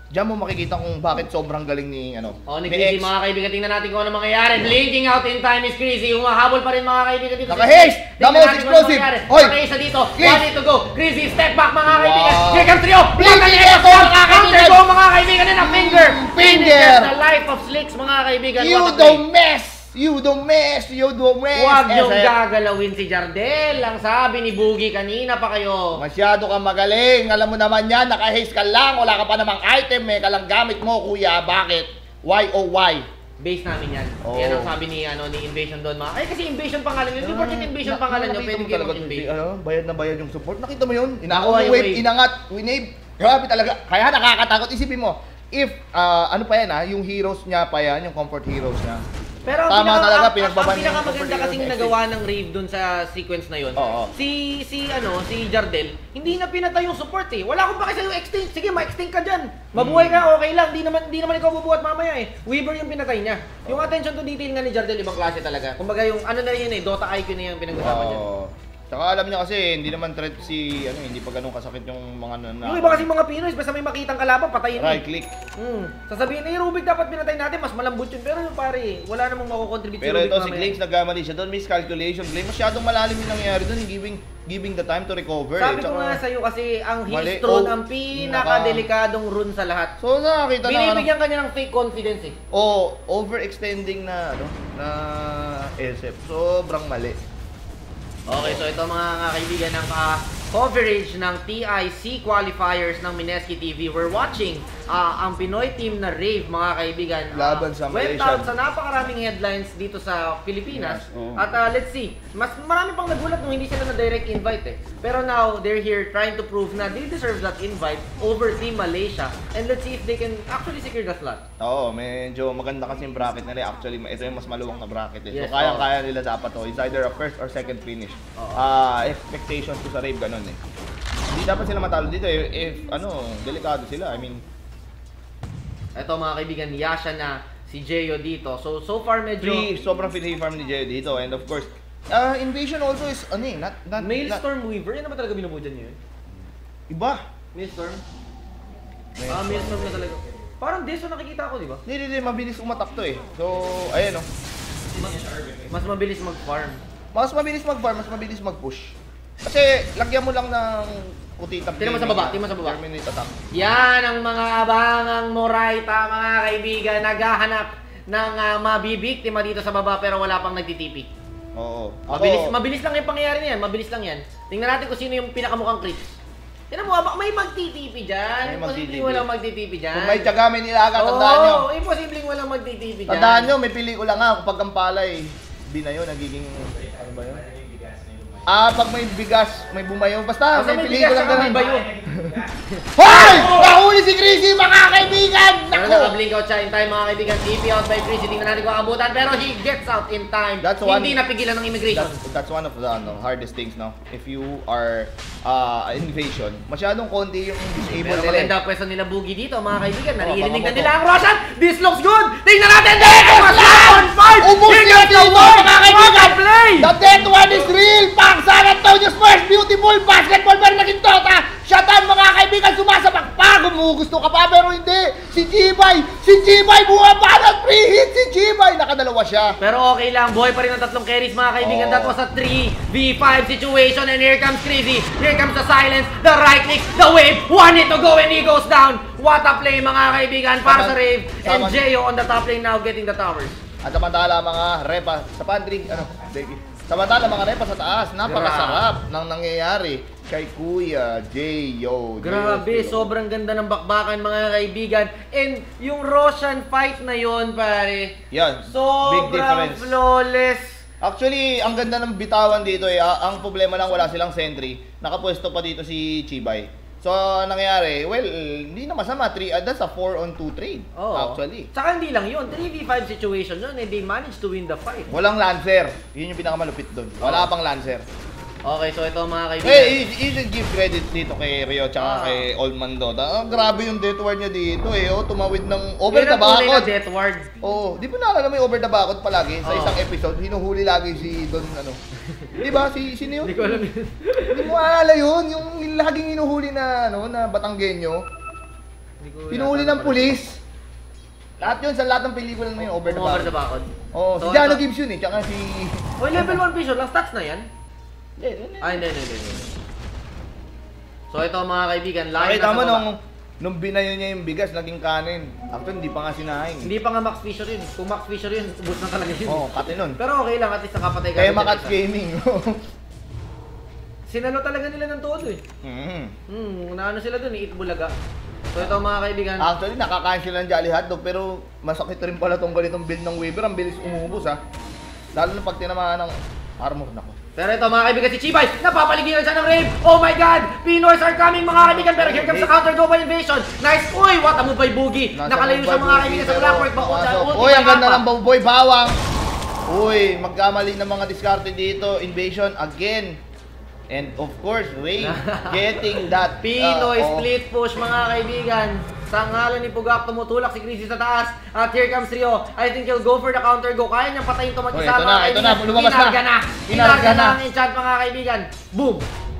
diyan mo makikita kung bakit sobrang galing ni ni ni Chrissy, X. mga kaibigan, tingnan natin kung ano mangyayari. Blinking out in time is Chrissy. Humahabol pa rin mga kaibigan dito. Naka-haste! The Tingnan most natin kung ano explosive! mangyayari. Hoy! Naka-haste na dito. Click! One to go. Chrissy, step back mga kaibigan. Wow. Here comes Trio. Blinking What an ako, mga counter kaibigan. go mga kaibigan. And a finger. Finger. Finishes the life of Slicks mga kaibigan. You What a play. don't mess! You don't mess! You don't mess! Huwag niyong SF. gagalawin si Jardel. Ang sabi ni Boogie kanina pa kayo. Masyado kang magaling. Alam mo naman yan, naka-haste ka lang. Wala ka pa namang item. May ka lang gamit mo, kuya. Bakit? Why oh why? Base namin yan. Oo. Yan ang sabi ni Invasion doon mga. Ay kasi Invasion pangalan yun. Hindi porket Invasion pangalan nyo, pwede kayo mag-invade. Bayad na bayad yung support. Nakita mo yun? Nakuha Inakuha yung wave, wave. inangat, winave. Grabe talaga. Kaya nakakatakot. Isipin mo, if, ano pa yan yung heroes niya pa yan, yung comfort heroes niya. Pero Tama talaga, ang pinagbaban niya yung pinakamaganda comfort kasing hero. nagawa ng Rave dun sa sequence na yun. Oo. Si Jardel, hindi na pinatay yung support eh. Wala akong paki sa yung extinct. Sige, ma-extinct ka dyan. Mabuhay ka, okay lang. Di naman ikaw bubuhat mamaya eh. Weaver yung pinatay niya. Yung attention to detail nga ni Jardel, ibang klase talaga. Kumbaga yung ano na yun eh, Dota IQ na yung pinag-usapan niya. Tsaka alam niya kasi, hindi naman threat hindi pa ganun kasakit yung mga Yung iba kasi mga Pinoy, basta may makitang kalaban, patayin right eh. click. Sasabihin na yung Rubik dapat pinatay natin, mas malambot yun. Pero yung pare, wala namang makukontribute Pero si Rubik ito si mamaya. Glinks nagkamali siya doon, miscalculation. Glinks masyadong malalim yung nangyari doon, giving the time to recover. Sabi ko Tsaka- nga sa'yo kasi ang Mali. Heatstone Oh, ang pinakadelikadong rune sa lahat. So nakakita na Binibigyan ka niya ng fake confidence eh. overextending na SF. Sobrang mali. Okay, so ito mga kaibigan ng coverage ng TIC qualifiers ng Mineski TV. We're watching ang Pinoy team na Rave, mga kaibigan. Laban sa went Malaysia. out sa napakaraming headlines dito sa Pilipinas. Yes, oo. At let's see, marami pang nagulat nung hindi sila na direct invite eh. Pero now, they're here trying to prove na they deserve that invite over Team Malaysia. And let's see if they can actually secure the slot. Oo, medyo maganda kasi yung bracket nila. Actually, ito yung mas maluwang na bracket eh. Yes, So kaya nila dapat to. It's either a first or second finish. Oo. Expectations ko sa Rave ganun eh. Hindi dapat sila matalo dito eh. If delikado sila. I mean, Ito mga kaibigan, Yasha na si Jeyo dito. So far medyo... sobrang free farm ni Jay dito. And of course, Invasion also is, not Maelstrom Weaver, yan naman talaga binubujan niyo yun? iba. Maelstrom? Maelstrom na talaga. Parang Deso nakikita ko, di ba? Hindi, mabilis umatak to eh. So, ayan Mas mabilis mag-farm. Mas mabilis mag-farm, mas mabilis mag-push. Kasi, lagyan mo lang ng kutitap. Tingnan mo sa baba, tingnan mo sa baba. Terminate attack. Yan ang mga abangang Moraita, mga kaibigan, naghahanap ng mabibiktima dito sa baba pero wala pang nagtitipi. Oo. Mabilis lang yung pangyayari niyan, mabilis lang yan. Tingnan natin kung sino yung pinakamukhang creeps. Tingnan mo, may magtitipi dyan. May Imposibleng magtitipi. walang magtitipi dyan. Kung may tiyaga, may nilaga, tandaan nyo. Oo, imposibleng walang magtitipi dyan. Tandaan nyo, may pelikula nga. Kapag ang palay, di na yun, nagiging, ano ba yun? Pag may bigas, may bumayo. Basta Basta may may bigas, pelikula saka may ganun. bayo. Hoy! Nahuli si Chrissy, mga kaibigan! Pero Naku! naka-blink out siya in time, mga kaibigan. TP out by Chrissy. Tingnan natin kung abutan. Pero he gets out in time. That's one- Hindi napigilan ng immigration. That's one of the hardest things, no? If you are invasion, masyadong konti yung disabled Pero nila. maganda pwesto nila Boogie dito, mga kaibigan. Naririnig na baka nila ang Roshan. This looks good. Tingnan natin. There was on 5. Ubus yung team mo, mga kaibigan! Play. The dead one is real! Pang San Antonio Spurs! Beautiful basketball pero naging tota! Shatan, mga kaibigan, sumasabak pa! Gumugusto ka pa pero hindi! Si Jibay! Si Jibay! Bumabalot! Free hit si Jibay! Nakadalawa siya! Pero okay lang, buhay pa rin ang tatlong carries, mga kaibigan. Oh. That was a 3v5 situation, and here comes Crazy. Here comes the silence, the right click, the wave. One hit to go and he goes down. What a play, mga kaibigan, para sa Rave. And Jeyo on the top lane now getting the towers. At samantala mga repa sa pantry, samantala mga repa sa taas, napakasarap ng nangyayari kay Kuya Jeyo. Grabe, sobrang ganda ng bakbakan, mga kaibigan. And yung Roshan fight na yon, pare, Yan, big sobrang difference. flawless. Actually, ang ganda ng bitawan dito ang problema lang wala silang sentry. Nakapwesto pa dito si Chibay. So, nangyayari, well, hindi na masama. That's a 4-on-2 trade, Oo. actually. Saka hindi lang yun, 3v5 situation yun, and they managed to win the fight. Walang Lancer. Yun yung pinakamalupit doon. Wala pang Lancer. Okay, so ito, mga kaibigan. You should give credit dito kay Rio tsaka kay Old Mandota. Grabe yung death ward niya dito tumawid ng over the Yun ang tunay na bakod. death ward. Di ba naalala mo yung over the bakod palagi sa Oo. isang episode? Hinuhuli lagi si Don Di ba? Sino yun? Hindi ko alam yun. Hindi mo alala yun? Yung laging hinuhuli na na Batanggenyo. Hinuhuli ng pulis. Lahat yun sa lahat ng pelikula na yung over the Over the bakod. bakod. Oh, si So, Jano ito- Gibbs yun tsaka si... Oh, level 1 vision lang, stats na yan? Hindi. So ito, mga kaibigan, layo Nakita na mo sa baba. nung binayo niya yung bigas, naging kanin. Actually, hindi pa nga sinaing. Hindi pa nga Max Fisher yun. Kung Max Fisher yun, ubus na talaga yun. Kati nun. Pero okay lang, at least nakapatay ka. Kaya rin Makats dyan. Gaming. Sinalo talaga nila ng todo eh. Naano sila dun eh, Itbulaga. So ito, mga kaibigan. Actually, nakakain sila ng Jolly Hotdog, pero masakit rin pala tong ganitong build ng Weaver. Ang bilis umubos Lalo na pag tinamaan ng armor nako. Pero ito, mga kaibigan, si Chibay, napapaligiran siya ng Rave. Oh my God! Pinoys are coming, mga kaibigan. Pero here comes the counter go by Invasion. Nice! Uy, what a move by Boogie. Nakalayo siya, mga kaibigan, sa Blackwork. Uy, ang ganda ng Boy Bawang. Uy, magkamali ng mga discarded dito. Invasion again. And of course, Ray getting that Pinoy split push, mga kaibigan. Sa ngalan ni Pugak, tumutulak si Chrissy sa taas. At here comes Rio. I think he'll go for the counter go. Kaya niyang patayin ito mag-isa, Ito mga na, kaibigan. lumabas na. Pinarga na ang enchant, mga kaibigan. Boom!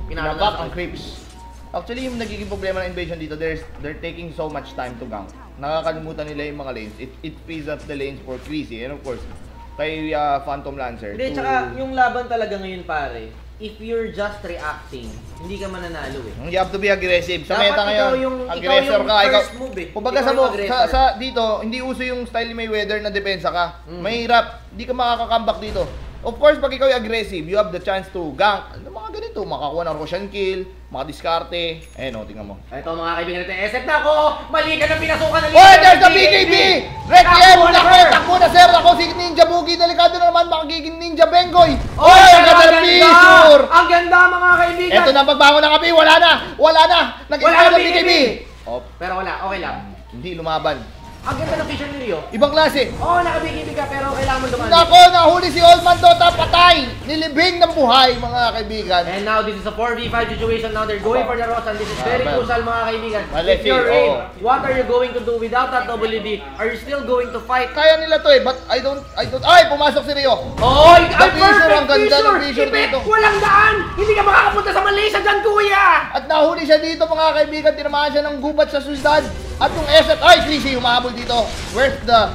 Pinabak ang creeps. Actually, yung nagiging problema ng Invasion dito, they're taking so much time to gank. Nakakalimutan nila yung mga lanes. It frees up the lanes for Chrissy and of course, kay Phantom Lancer. Hindi, tsaka yung laban talaga ngayon, pare, if you're just reacting, hindi ka mananalo eh. You have to be aggressive. Sa Dapat meta ngayon, aggressor ka. first move eh. Kumbaga Ikaw yung aggressor. sa dito, hindi uso yung style ni Mayweather na depensa ka. Mahirap. Hindi ka makaka-comeback dito. Of course, pag ikaw yung aggressive, you have the chance to gank. Ano mga ganito, makakuha ng Roshan kill, makadiskarte. Tingnan mo. Ito, mga kaibigan natin, SF na ako! Mali ka ng pinasukan ng Hoy, there's the BKB! Requiem! Takbo, Takbo na sir! Ako si Ninja Boogie, delikado na naman, makagiging Ninja Bengoy! Oy, Hoy, ang ganda ng picture! Ang ganda, mga kaibigan! Ito na pagbangon ng kape, wala na! Nag-install ng BKB! Pero wala, okay lang. Hindi lumaban. Ang ganda ng vision ni Rio. Ibang klase. Oo, nakabigibig ka, pero kailangan mo dumaan. Nako, nahuli si Old Man Dota, patay! Nilibing ng buhay, mga kaibigan. And now, this is a 4v5 situation. Now, they're going for the Roshan. This is very crucial, mga kaibigan. Let's If you're see, Raid, what are you going to do without that WD? Are you still going to fight? Kaya nila to but I don't, ay, pumasok si Rio. Oy, The Fisher, ang ganda ng Fisher Ipek, dito. walang daan! Hindi ka makakapunta sa Malaysia dyan, kuya! At nahuli siya dito, mga kaibigan, tinamaan siya ng gubat sa syudad. At yung SF, ay, Chrissy, humahabol dito. Where's the...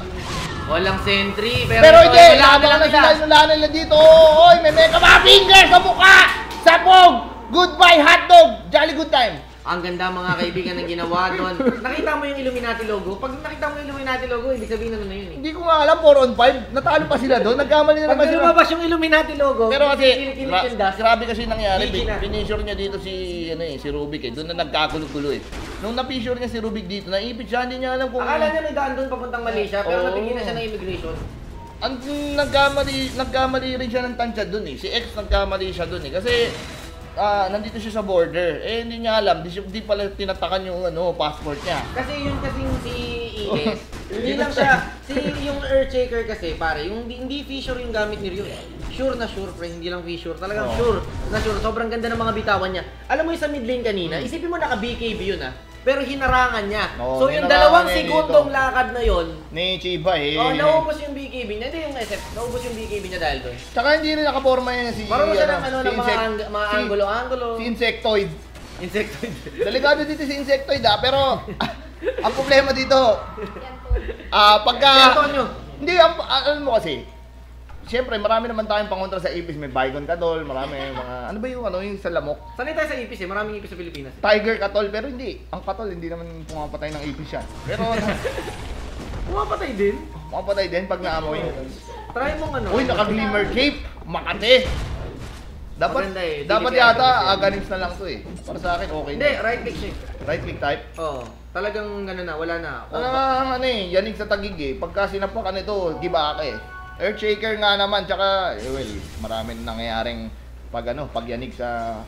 Walang sentry, Pero ito, hindi, kailangan laban na nila. sila, inulaan nila dito. Oy, may mega mga finger sa mukha! Sabog! Goodbye, hotdog! Jolly good time! Ang ganda, mga kaibigan, ng ginawa doon. Nakita mo yung Illuminati logo? Pag nakita mo yung Illuminati logo, ibig sabihin ano na yun eh. Hindi ko nga alam, 4-on-5. Natalo pa sila doon. Nagkamali na Pag naman sila. lumabas yung Illuminati logo, Pero kasi, kinikilig yung dust. grabe kasi nangyari. Gigi na. Pinisure niya dito si Rubik eh. Doon na nagkagulo-gulo eh. Nung na-pissure niya si Rubik dito, naipit siya. Hindi niya alam kung... Akala niya may daan doon papuntang Malaysia, pero Oo. napigilan siya ng immigration. Nagkamali rin siya ng tansya doon eh. Si X nagkamali siya doon eh. Kasi nandito siya sa border. Eh, hindi niya alam. Di pala tinatakan yung passport niya. Kasi yun kasing si ES, hindi lang siya, yung Earthshaker kasi pare, yung hindi fissure yung gamit ni Ryu. Sure na sure, pre, hindi lang fissure. Talagang sure na sure. Sobrang ganda ng mga bitawan niya. Alam mo yung sa mid lane kanina, isipin mo naka BKB yun pero hinarangan niya. So yung hinarangan 2 segundong lakad na yun, ni Chiba naubos yung BKB niya. Hindi yung SF, naubos yung BKB niya dahil doon. Tsaka hindi rin nakaporma yan si... Marunong siya ng mga angulo-angulo. Si Insectoid. Insectoid. Delikado dito si Insectoid pero ang problema dito, Yan po. pagka... Antonio. Hindi, alam mo kasi, siyempre marami naman tayong pangontra sa ipis, may Bygone Katol, marami mga, ano ba yung sa lamok? Sanay tayo sa ipis maraming ipis sa Pilipinas. Tiger Katol, pero hindi, ang Katol hindi naman pumapatay ng ipis yan. Pero Pumapatay din. pumapatay din pag naamoy. Try mo Uy, naka-glimmer cape, Makate. Dapat, Maganda eh, dapat delikado yata kasi. Aganims na lang to eh. Para sa akin, okay Hindi, na. right click siya. Right click type. Oo. Talagang gano'n na, wala na. Yanig sa tagig eh. Pagka sinapakan ito, di ba eh. Earthshaker nga naman, tsaka, marami nangyayaring pag yanig sa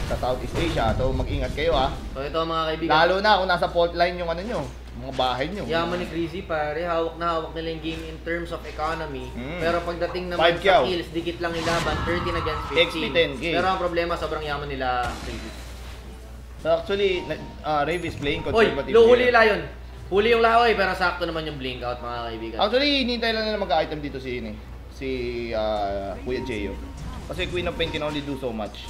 Southeast Asia. So mag-ingat kayo So ito mga kaibigan. Lalo na kung nasa fault line yung nyo, mga bahay nyo. Yaman ni Crazy pare, hawak na hawak nila yung game in terms of economy. Pero pagdating naman 5 sa kyaw. kills, dikit lang ilaban, 13 against 15. XP 10K. Pero ang problema, sobrang yaman nila Crazy. So actually, Rave is playing Oy, conservative. huli Lion. Huli yung laoy, pero sakto naman yung blink out mga kaibigan. Actually, hinintay lang nila mag-item dito si Kuya Jeyo. Kasi Queen of Pain can only do so much.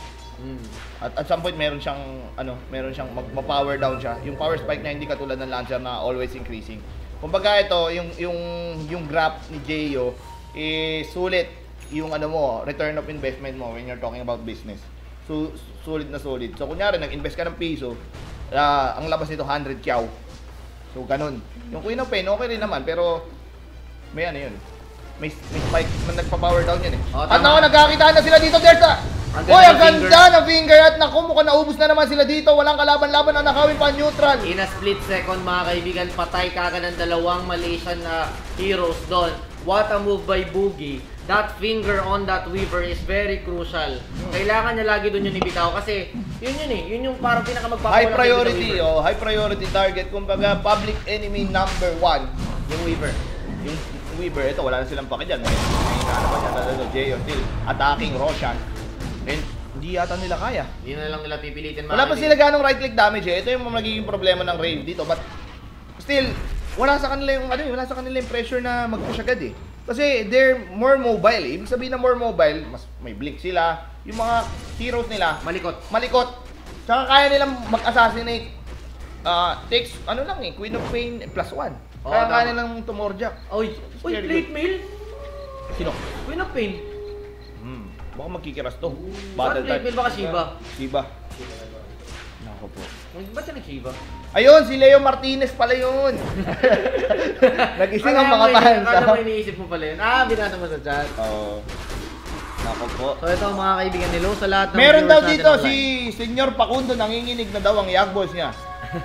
At some point meron siyang ma-power down siya. Yung power spike niya hindi katulad ng Lancer na always increasing. Kumbaga ito, yung graph ni Jeyo sulit yung return of investment mo when you're talking about business. So sulit na sulit. So kunyari nag-invest ka ng piso, ang labas nito 100 kyaw. So ganun. Yung Queen of Pain okay rin naman pero may yun. May spike na nagpa-power down yan eh. At nagkakita na sila dito, there's ang ganda ng finger at naku, mukhang naubos na naman sila dito. Walang kalaban-laban na nakawin pa neutral. In a split second mga kaibigan, patay kagad ng 2 Malaysian heroes doon. What a move by Boogie. That finger on that Weaver is very crucial. Kailangan niya lagi doon yung ibitaw kasi yun yung parang pinakamagpapawalan. High priority target. Kumbaga, public enemy number 1, yung Weaver. Yung Weaver, ito wala na silang paki dyan. May naman niya Jeyo still attacking Roshan. And hindi yata nila kaya. Hindi na lang nila pipilitin. Wala pa sila ganong right click damage eh. Ito yung magiging problema ng Rave dito. But still, wala sa kanila yung pressure na mag-push agad eh. Kasi they're more mobile eh. Ibig sabihin na more mobile, mas may blink sila. Yung mga heroes nila, malikot. Tsaka kaya nilang mag-assassinate. Takes, Queen of Pain plus 1. Kaya nilang tumorjak. Uy, late mail? Sino? Queen of Pain. Baka magkikiras to. Battle type. Baka Shiba. Nako po. Ba't siya nag-Shiba? Ayun, si Leo Martinez pala yun. Nag-ising ang mga fans. Kala mo iniisip mo pala yun. Binasa mo sa chat. Oo. Nako po. So ito mga kaibigan ni Lo sa lahat ng Meron viewers daw natin dito online. si Senyor Pacundo, nanginginig na daw ang Yagboys niya.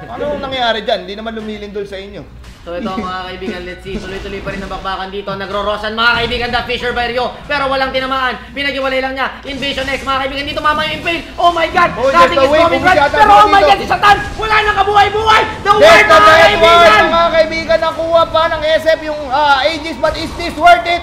Ano nangyayari dyan? Hindi naman lumilindol sa inyo. So ito mga kaibigan, let's see, tuloy-tuloy pa rin ang bakbakan dito. Nagro-Rosan mga kaibigan, The Fisher by Ryo, pero walang tinamaan. Pinag-iwalay lang niya. Invasion X mga kaibigan, dito mama yung impale. Oh my God! Nothing is coming right. Pero oh my God, si Satan! Wala nang kabuhay-buhay! The word mga kaibigan! Mga kaibigan, nakuha pa ng SF yung Aegis, but is this worth it?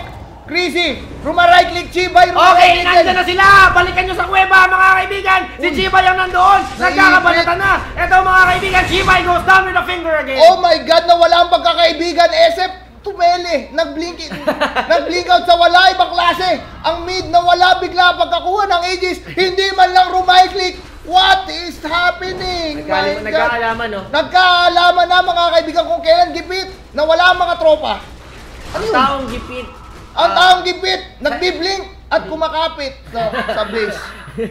Crazy! Right click Chibay! Okay, nandyan na sila! Balikan nyo sa kuweba mga kaibigan! Si Chibay ang nandoon! Nagkakabanatan na! Ito mga kaibigan, Chibay goes down with a finger again! Oh my God! Nawala ang pagkakaibigan! SF! Tumeli! Nag-blink out sa wala! Ibang klase! Ang mid nawala bigla pagkakuha ng Aegis! Hindi man lang right click! What is happening? Nagkaalaman no? Nagkaalaman na mga kaibigan kung kailan gipit! Nawala ang mga tropa! Ano yun? Taong gipit! Ang taong gipit, nagbi-blink at kumakapit sa base.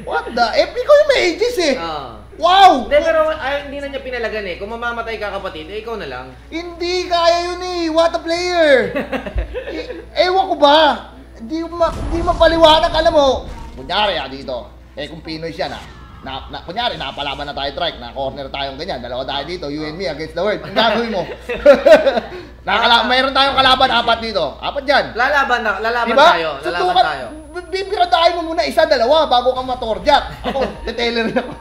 What the? Ikaw yung may Aegis eh. Wow! Hindi, pero hindi na niya pinalagan eh. Kung mamamatay ka kapatid, ikaw na lang. Hindi kaya yun eh. What a player! Ewan ko ba? Hindi mapaliwanag, alam mo. Kunyari dito. Kung Pinoy siya na. kunyari, napalaban na tayo trike, na corner tayong ganyan, dalawa tayo dito, you and me against the world. Ang gagawin mo? Mayroon tayong kalaban, 4 dito. 4 dyan. Lalaban Diba? tayo. Lalaban Suntukan, tayo. bibiradahin mo muna 1, 2 bago ka matorjak. Ako, detailer rin ako.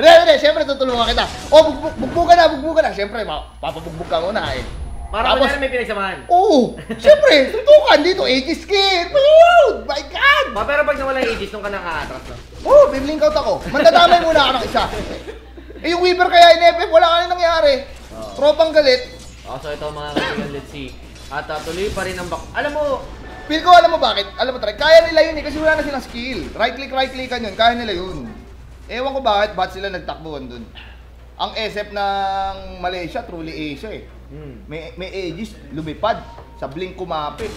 Hindi, syempre tutulungan kita. Bugbugan na. Syempre, papabugbog ka muna eh. Para Tapos, kunyari may pinagsamahan. Oo, syempre, suntukan dito, 80 skin. Wow, my God! Pero pag nawala yung ages, nung ka nakaka-atras na. Oo, biblink out ako. Mandadamay muna ako ng isa. Eh, yung Weaver kaya in FF, wala ka rin nangyari. Tropang galit. So ito mga kaibigan, let's see. At tuloy pa rin ang Alam mo, Feel ko, alam mo bakit? Alam mo, Trek, kaya nila yun eh, kasi wala na silang skill. Right-click-an yun, kaya nila yun. Ewan ko bakit sila nagtakbuhan dun. Ang SF ng Malaysia, truly Asia eh. May aegis, lumipad, sa blink kumapit.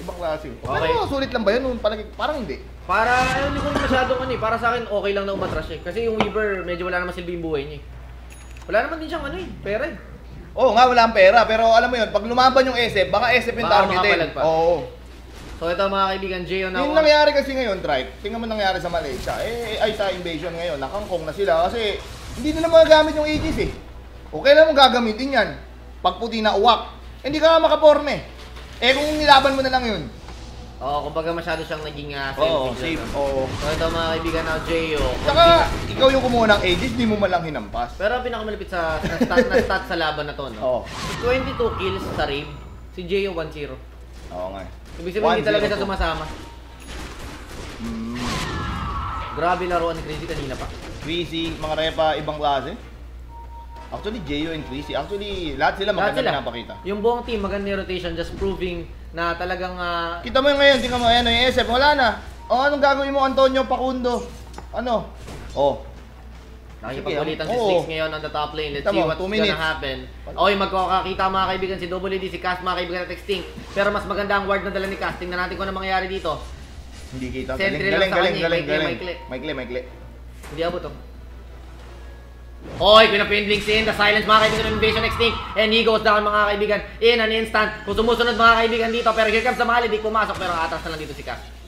Ibang klase. Okay. Pero sulit lang ba yun? Parang hindi. hindi ko masyadong para sa akin okay lang na umatras eh. Kasi yung Weaver, medyo wala naman silbi yung buhay niya eh. Wala naman din siyang pera eh. Oo nga, wala ang pera, pero alam mo yun, pag lumaban yung SF, baka SF yung Baka targetin. makapalag pa. Oo. So ito mga kaibigan, Jeyo na Yung nangyari kasi ngayon, Trike, tingnan mo nangyari sa Malaysia. Sa invasion ngayon, nakangkong na sila kasi hindi nila magagamit yung aegis eh. Okay lang mo gagamitin yan. Pag puti na uwak, hindi ka nga makaporme. Kung nilaban mo na lang yun. kumbaga masyado siyang naging Safe. Oo. So ito mga kaibigan na Jeyo. Saka, ikaw yung kumuha ng aegis, di mo malang hinampas. Pero ang pinakamalapit sa stat sa laban na to, no? 22 kills sa Rave, si Jeyo 1-0. Oo nga. Ibig sabihin, hindi talaga siya 1-0. sumasama. Grabe laruan ni Crazy kanina pa. Crazy, mga repa, ibang klase. Actually, Jeyo and Crazy, actually, lahat sila maganda pinapakita. Yung buong team, maganda yung rotation, just proving na talagang... Kita mo yung ngayon, tingnan mo, ayan, yung SF, wala na. Anong gagawin mo, Antonio Pacundo? Ano? Nakikipagkulitan si Oo. Slicks ngayon on the top lane. Let's Tama, see what's 2 gonna minutes. happen. Magkakakita mga kaibigan si Double D, si Cast mga kaibigan at Extinct. Pero mas maganda ang ward na dala ni Cast. Tingnan natin kung ano mangyayari dito. Hindi kita. Sentry lang sa kanya, maikli. Hindi abot oh. Pinapin Blinks in, the silence mga kaibigan ng Invasion Extinct. And he goes down mga kaibigan in an instant. Kung sumusunod mga kaibigan dito, pero here comes the Mali, di pumasok pero atras na lang dito si Cast.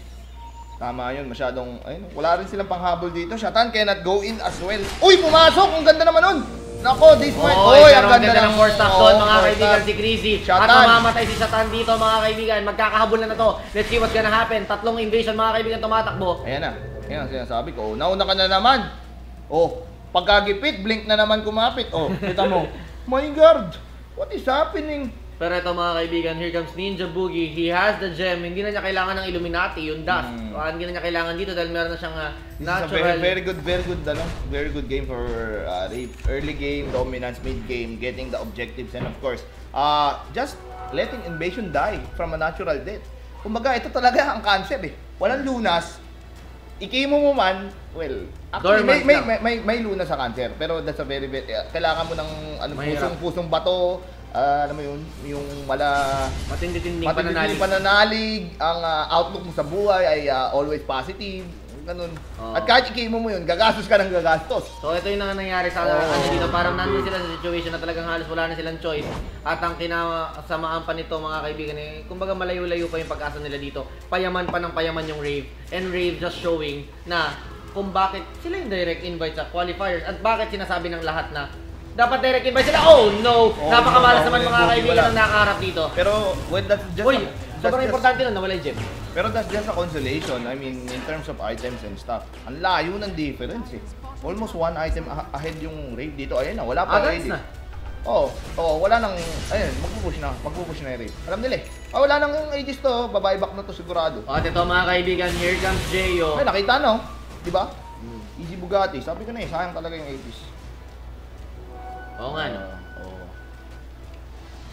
Tama yun, masyadong, wala rin silang panghabol dito. Shatan cannot go in as well. Uy, pumasok! Ang ganda naman nun! Nako, this point. Ang ganda ng force stop doon mga kaibigan si Crazy. At Shatan. mamamatay si Shatan dito mga kaibigan. Magkakahabol na to. Let's see what's gonna happen. 3 invasion mga kaibigan tumatakbo. Ayan na. Yan ang sinasabi ko. Nauna ka na naman. Pagkagipit, blink na naman kumapit. Kita mo. My God! What is happening? Pero ito mga kaibigan, here comes Ninja Boogie. He has the gem. Hindi na niya kailangan ng Illuminati, yung dust. Hindi na niya kailangan dito dahil meron na siyang natural. Very good game for Rave. Early game, dominance, mid game, getting the objectives, and of course, just letting Invasion die from a natural death. Kumbaga, ito talaga ang concept eh. Walang lunas. Ikimo mo man, well, actually may lunas sa cancer, pero that's a very kailangan mo ng pusong bato. Alam mo yun, yung matindi-tinding pananalig, ang outlook mo sa buhay ay always positive, ganun. At kahit ikimo mo yun, gagastos ka ng gagastos. So ito yung nangyayari sa dito, parang nandun sila sa situation na talagang halos wala na silang choice. At ang kinasamaan pa nito mga kaibigan kumbaga malayo-layo pa yung pag-asa nila dito. Payaman pa ng payaman yung Rave. And Rave just showing na kung bakit sila yung direct invite sa qualifiers at bakit sinasabi ng lahat na dapat direct invite sila. Napakamalas naman mga kaibigan ang nakaharap dito. Pero when that's just sobrang importante nun, nawala yung gem. Pero that's just a consolation. I mean, in terms of items and stuff. Ang layo ng difference eh. Almost 1 item ahead yung Rave dito. Ayun na, wala pa Agad na. Wala nang, ayun, magpupush na yung Rave. Alam nila eh. Wala nang yung Aegis to, buyback na to sigurado. At ito mga kaibigan, here comes Jeyo. Nakita no? Di ba? Easy Bugatti. Sabi ko na sayang talaga yung Aegis. Oo nga no.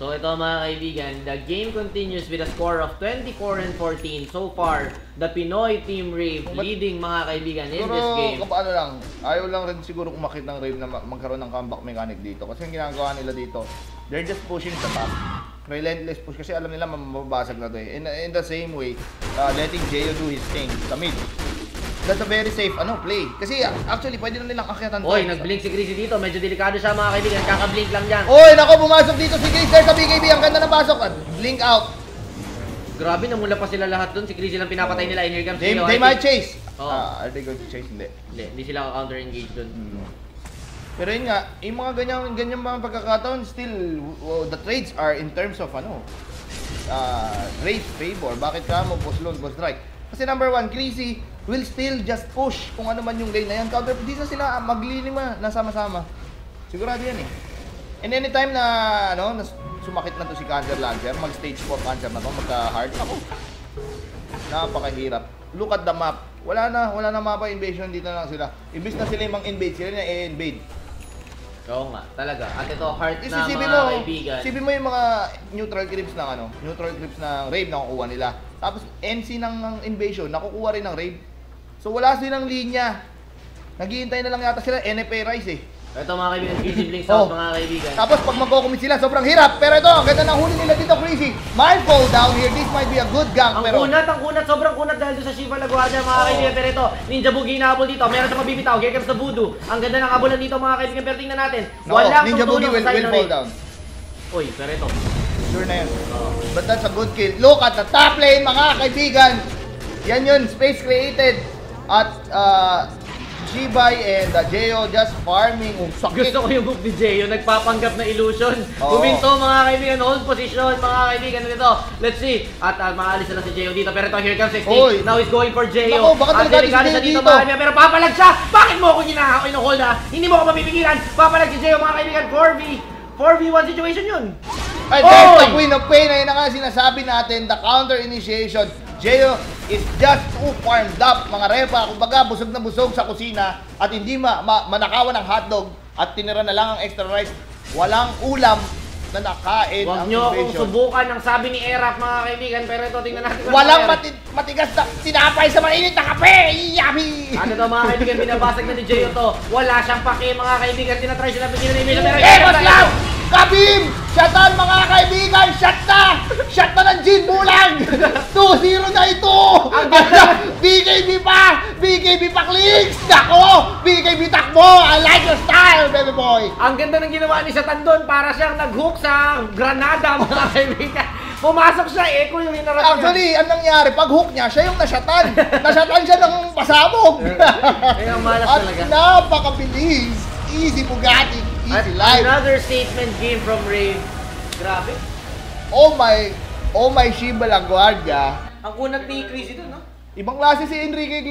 So ito mga kaibigan, the game continues with a score of 24-14. So far, the Pinoy Team Rave leading mga kaibigan in this game. Siguro, paano lang, ayaw lang rin siguro kumakit ng Rave na magkaroon ng comeback mechanic dito. Kasi yung ginagawa nila dito, they're just pushing the top. Relentless push kasi alam nila mababasag na to eh. In the same way, letting Jeyo do his thing sa mid. That's a very safe play. Kasi actually pwede na nilang akyatan to. Nag-blink si Crazy dito. Medyo delikado siya mga kaibigan. Kaka-blink lang yan. Nako, pumasok dito si Grace sa BKB. Ang ganda ng pasok. At blink out. Grabe, namula pa sila lahat dun. Si Crazy lang pinapatay nila. And here comes Zero. They might chase. Oo. Are they going to chase? Hindi. Hindi sila ka-counter-engage dun. Pero yun nga, yung mga ganyan mga pagkakataon, still, the trades are in terms of race favor. Bakit ka mo, boss loan, boss strike? Kasi number one, Crazy will still just push kung ano man yung lane na yan. Counter, di na sila maglilima na sama-sama. Sigurado yan eh. And anytime na, na sumakit na to si Cancer Lancer, mag-stage 4 Cancer na to, magka-hard, ako. Napakahirap. Look at the map. Wala na mapa invasion, dito na lang sila. Imbis na sila yung mang-invade, sila na i-invade. Oo nga, talaga. At ito, heart na Isipin mga kaibigan. Isipin mo yung mga neutral creeps ng neutral creeps ng Rave na kukuha nila. Tapos NC ng invasion, nakukuha rin ng Rave. So wala silang linya. Naghihintay na lang yata sila NFA Rise eh. Ito mga kaibigan, Crazy Blink South mga kaibigan. Tapos pag mag-commit sila, sobrang hirap. Pero ito, ang ganda ng huli nila dito, Crazy. Mindful down here, this might be a good gank. Ang Pero kunat, sobrang kunat dahil doon sa Shiva LaGuardia mga kaibigan. Pero ito, Ninja Boogie inaabol dito. Meron siyang mabibitaw. Here comes the Voodoo. Ang ganda ng abulan dito mga kaibigan. Pero tingnan natin. Walang Ninja Boogie tutulong will sa side ng fall Rave. down. Uy, pero ito. Sure na yan. But that's a good kill. Look at the top lane, mga kaibigan. Yan yun, space created. At G-Bay and Jeo just farming. Sakit. Gusto ko yung move ni Jeo, nagpapanggap na illusion. Oo. Huminto mga kaibigan, hold position mga kaibigan dito. Let's see. At maalis na si Jeo dito. Pero ito, here comes 16. Oy. Now he's going for Jeo. Nako, baka At talaga delikado si siya Jeo dito dito. mga kaibigan. Pero papalag siya! Bakit mo ako in-hold ha? Hindi mo ako mapipigilan. Papalag si Jeo mga kaibigan. 4v1 situation yun. Ay, Oy! there's the Queen of Pain. Ayun na nga sinasabi natin, the counter initiation. Jeo is just too farmed up, mga repa. Kumbaga, busog na busog sa kusina at hindi manakawan ng hotdog at tinira na lang ang extra rice. Walang ulam na nakain Huwag ang nyo akong invasion. subukan ang sabi ni Erap mga kaibigan. Pero ito, tingnan natin. kung Walang ano nangyari. matigas na tinapay sa mainit na kape. Yummy! Ano to mga kaibigan, binabasag na ni Jeo to. Wala siyang paki mga kaibigan. Tinatry sila bigyan ng invasion. Pero Ekos lang! Kabim! Shotan mga kaibigan! Shot na! Shot na ng Jin Bulang! 2-0 na ito! Ang ganda! BKB pa! BKB pa clicks! Nako! BKB takbo! I like your style, baby boy! Ang ganda ng ginawa ni Satan doon, para siyang nag-hook sa Granada mga kaibigan. Pumasok siya, echo yung hinarap niya. Actually, ang nangyari, pag hook niya, siya yung nasyatan. Nasyatan siya ng pasabog. Kaya malas At talaga. napakabilis. Easy Bugatti, At easy life. another statement game from Rave. Grabe. Oh my Shiba LaGuardia. Ang kunat ni Crazy doon, no? Ibang klase si Enrique